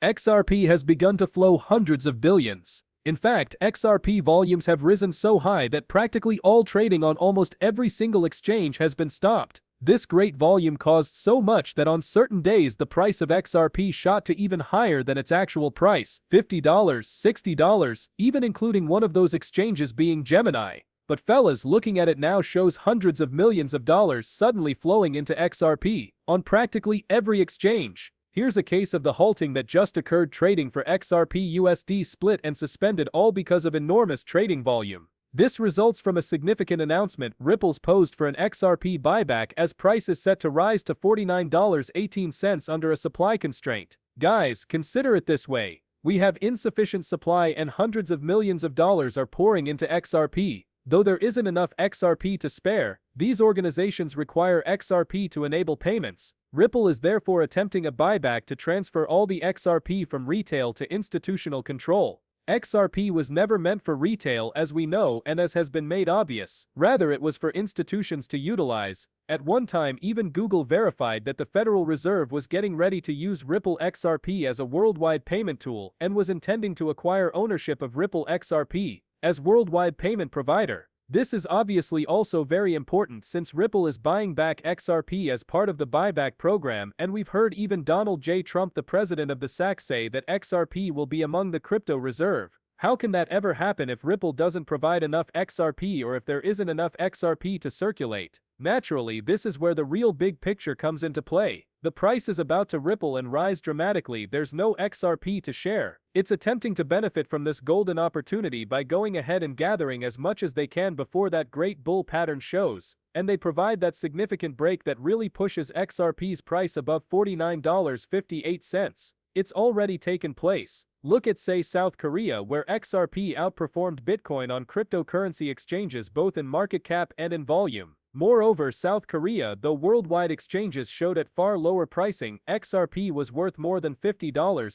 XRP has begun to flow hundreds of billions. In fact, XRP volumes have risen so high that practically all trading on almost every single exchange has been stopped. This great volume caused so much that on certain days the price of XRP shot to even higher than its actual price, $50, $60, even including one of those exchanges being Gemini. But fellas, looking at it now shows hundreds of millions of dollars suddenly flowing into XRP on practically every exchange. Here's a case of the halting that just occurred. Trading for XRP USD split and suspended, all because of enormous trading volume. This results from a significant announcement. Ripple's posed for an XRP buyback as price is set to rise to $49.18 under a supply constraint. Guys, consider it this way. We have insufficient supply and hundreds of millions of dollars are pouring into XRP. Though there isn't enough XRP to spare, these organizations require XRP to enable payments. Ripple is therefore attempting a buyback to transfer all the XRP from retail to institutional control. XRP was never meant for retail, as we know and as has been made obvious. Rather, it was for institutions to utilize. At one time, even Google verified that the Federal Reserve was getting ready to use Ripple XRP as a worldwide payment tool and was intending to acquire ownership of Ripple XRP as worldwide payment provider. This is obviously also very important since Ripple is buying back XRP as part of the buyback program, and we've heard even Donald J. Trump, the president of the SEC, say that XRP will be among the crypto reserve. How can that ever happen if Ripple doesn't provide enough XRP or if there isn't enough XRP to circulate? Naturally, this is where the real big picture comes into play. The price is about to ripple and rise dramatically. There's no XRP to share. It's attempting to benefit from this golden opportunity by going ahead and gathering as much as they can before that great bull pattern shows, and they provide that significant break that really pushes XRP's price above $49.58. It's already taken place. Look at, say, South Korea, where XRP outperformed Bitcoin on cryptocurrency exchanges both in market cap and in volume. Moreover, South Korea, though worldwide exchanges showed at far lower pricing, XRP was worth more than $50.17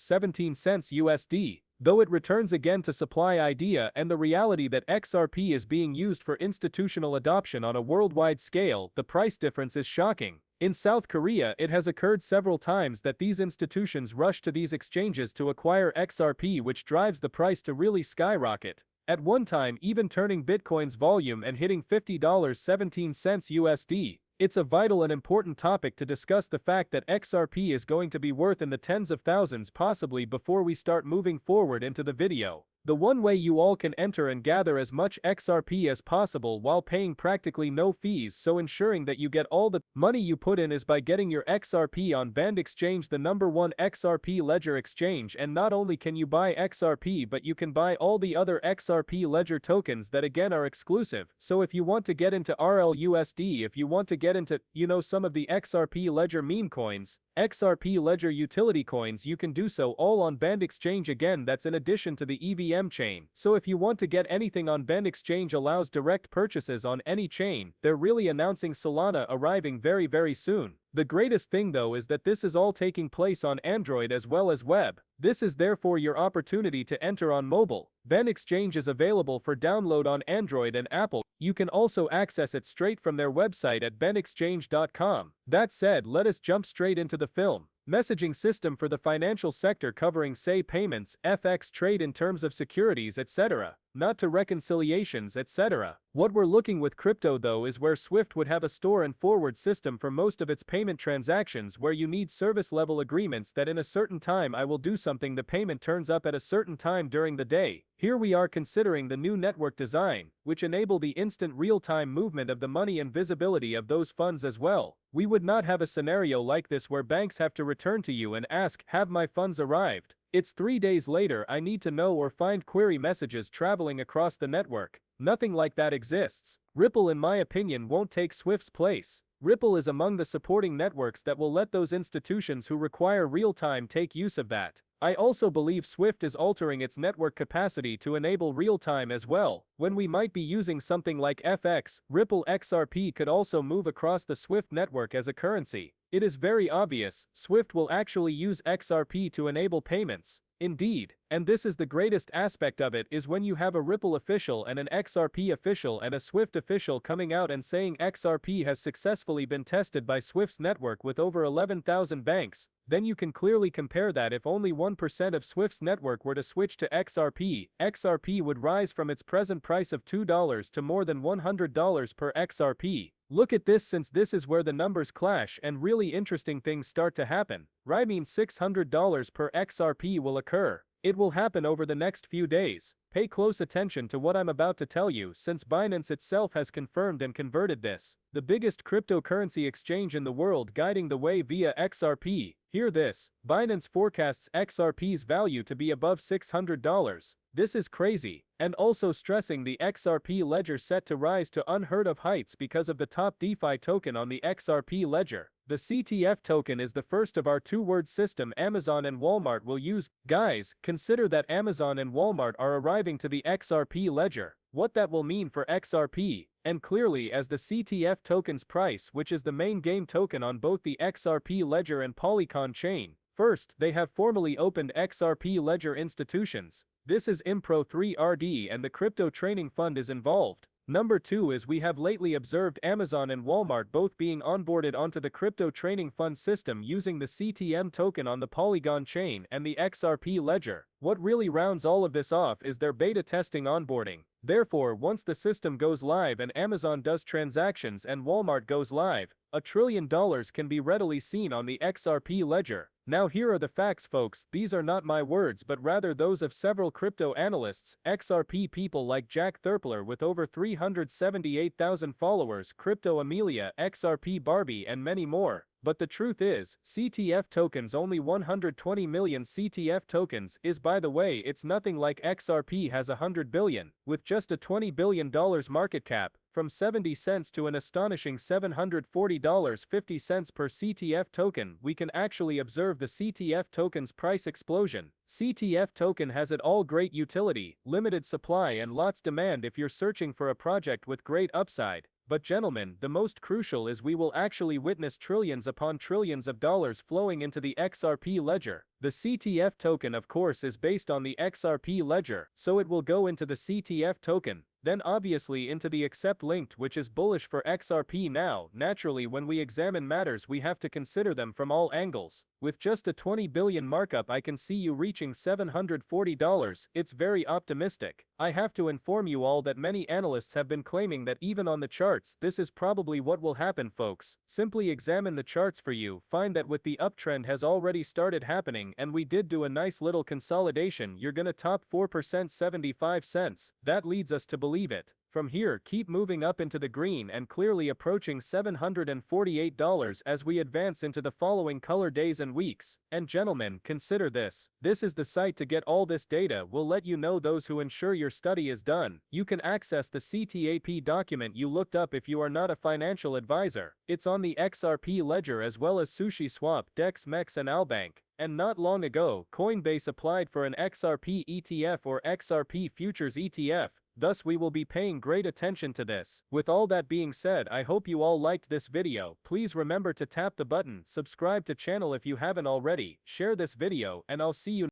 USD. Though it returns again to supply idea and the reality that XRP is being used for institutional adoption on a worldwide scale, the price difference is shocking. In South Korea, it has occurred several times that these institutions rush to these exchanges to acquire XRP, which drives the price to really skyrocket. At one time, even turning Bitcoin's volume and hitting $50.17 USD. It's a vital and important topic to discuss the fact that XRP is going to be worth in the tens of thousands possibly before we start moving forward into the video. The one way you all can enter and gather as much XRP as possible while paying practically no fees, so ensuring that you get all the money you put in, is by getting your XRP on Band Exchange, the #1 XRP ledger exchange. And not only can you buy XRP, but you can buy all the other XRP ledger tokens that again are exclusive. So if you want to get into RLUSD, if you want to get into, some of the XRP ledger meme coins, XRP ledger utility coins, you can do so all on Band Exchange. Again, that's in addition to the EVM chain. So if you want to get anything on Band Exchange, allows direct purchases on any chain. They're really announcing Solana arriving very, very soon. The greatest thing though is that this is all taking place on Android as well as web. This is therefore your opportunity to enter on mobile. Band Exchange is available for download on Android and Apple. You can also access it straight from their website at bandexchange.com. That said, let us jump straight into the film. Messaging system for the financial sector, covering, say, payments, FX trade in terms of securities, etc. Not to reconciliations, etc. What we're looking with crypto though is where Swift would have a store and forward system for most of its payment transactions, where you need service level agreements that in a certain time I will do something, the payment turns up at a certain time during the day. Here we are considering the new network design, which enable the instant real-time movement of the money and visibility of those funds as well. We would not have a scenario like this where banks have to return to you and ask, have my funds arrived? It's 3 days later, I need to know, or find query messages traveling across the network. Nothing like that exists. Ripple, in my opinion, won't take Swift's place. Ripple is among the supporting networks that will let those institutions who require real-time take use of that. I also believe Swift is altering its network capacity to enable real-time as well. When we might be using something like FX, Ripple XRP could also move across the Swift network as a currency. It is very obvious, Swift will actually use XRP to enable payments. Indeed, and this is the greatest aspect of it is when you have a Ripple official and an XRP official and a Swift official coming out and saying XRP has successfully been tested by Swift's network with over 11,000 banks, then you can clearly compare that if only 1% of Swift's network were to switch to XRP, XRP would rise from its present price of $2 to more than $100 per XRP. Look at this, since this is where the numbers clash and really interesting things start to happen. Right, means $600 per XRP will occur. It will happen over the next few days. Pay close attention to what I'm about to tell you, since Binance itself has confirmed and converted this, the biggest cryptocurrency exchange in the world, guiding the way via XRP. Hear this, Binance forecasts XRP's value to be above $600. This is crazy, and also stressing the XRP ledger set to rise to unheard of heights because of the top DeFi token on the XRP ledger. The CTF token is the first of our two-word system Amazon and Walmart will use. Guys, consider that Amazon and Walmart are arriving to the XRP ledger. What that will mean for XRP, and clearly as the CTF token's price, which is the main game token on both the XRP ledger and Polygon chain. First, they have formally opened XRP ledger institutions. This is Impro 3RD and the Crypto Training Fund is involved. Number 2 is we have lately observed Amazon and Walmart both being onboarded onto the Crypto Training Fund system using the CTM token on the Polygon chain and the XRP ledger. What really rounds all of this off is their beta testing onboarding. Therefore, once the system goes live and Amazon does transactions and Walmart goes live, $1 trillion can be readily seen on the XRP ledger. Now here are the facts, folks. These are not my words but rather those of several crypto analysts, XRP people like Jack Thurpler with over 378,000 followers, Crypto Amelia, XRP Barbie and many more. But the truth is, CTF tokens, only 120 million CTF tokens is, by the way, it's nothing like XRP has 100 billion, with just a $20 billion market cap, from 70 cents to an astonishing $740.50 per CTF token. We can actually observe the CTF token's price explosion. CTF token has it all: great utility, limited supply and lots demand if you're searching for a project with great upside. But gentlemen, the most crucial is we will actually witness trillions upon trillions of dollars flowing into the XRP ledger. The CTF token, of course, is based on the XRP ledger, so it will go into the CTF token, then obviously into the accept linked, which is bullish for XRP. Now, naturally, when we examine matters we have to consider them from all angles. With just a 20 billion markup I can see you reaching $740, it's very optimistic. I have to inform you all that many analysts have been claiming that even on the charts this is probably what will happen, folks. Simply examine the charts for you, find that with the uptrend has already started happening and we did do a nice little consolidation, you're gonna top 4% 75 cents. That leads us to believe it. From here, keep moving up into the green and clearly approaching $748 as we advance into the following color days and weeks. And gentlemen, consider this. This is the site to get all this data. We'll let you know those who ensure your study is done. You can access the CTAP document you looked up if you are not a financial advisor. It's on the XRP ledger as well as SushiSwap, DEX, MEX and Albank. And not long ago, Coinbase applied for an XRP ETF or XRP futures ETF. Thus we will be paying great attention to this. With all that being said, I hope you all liked this video. Please remember to tap the button, subscribe to channel if you haven't already, share this video, and I'll see you